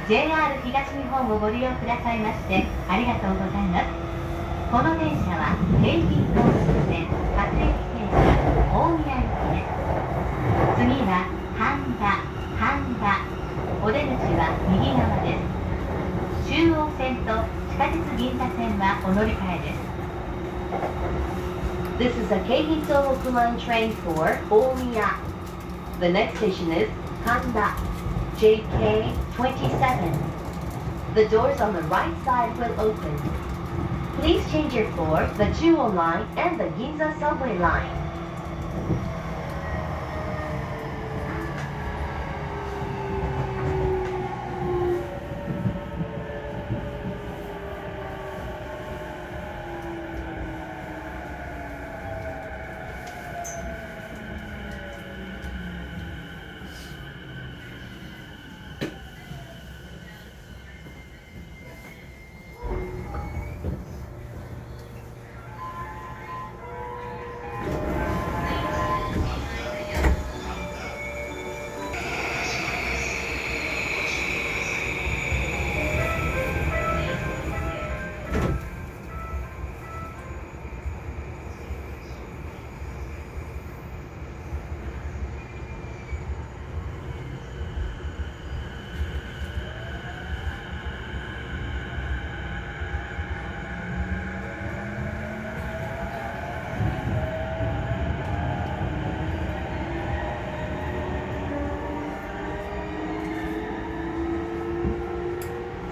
JR 東日本をご利用くださいましてありがとうございます。この電車は京浜東北線各駅停車大宮行きです。次は半田、お出口は右側です。中央線と地下鉄銀座線はお乗り換えです。This is a Keihin Tohoku Line train for Omiya. The next station is Handa, JK27. The doors on the right side will open. Please change your floor, the Chuo line and the Ginza subway line.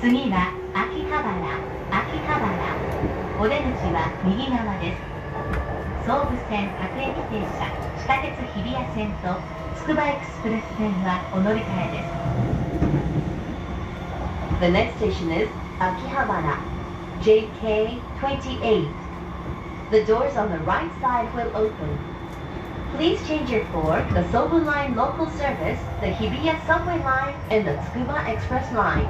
次は秋葉原。お出口は右側です。総武線各駅停車、地下鉄日比谷線とつくばエクスプレス線はお乗り換えです。The next station is Akihabara, JK28. The doors on the right side will open. Please change your floor, the Sobu Line local service, the Hibiya subway line, and the Tsukuba Express line.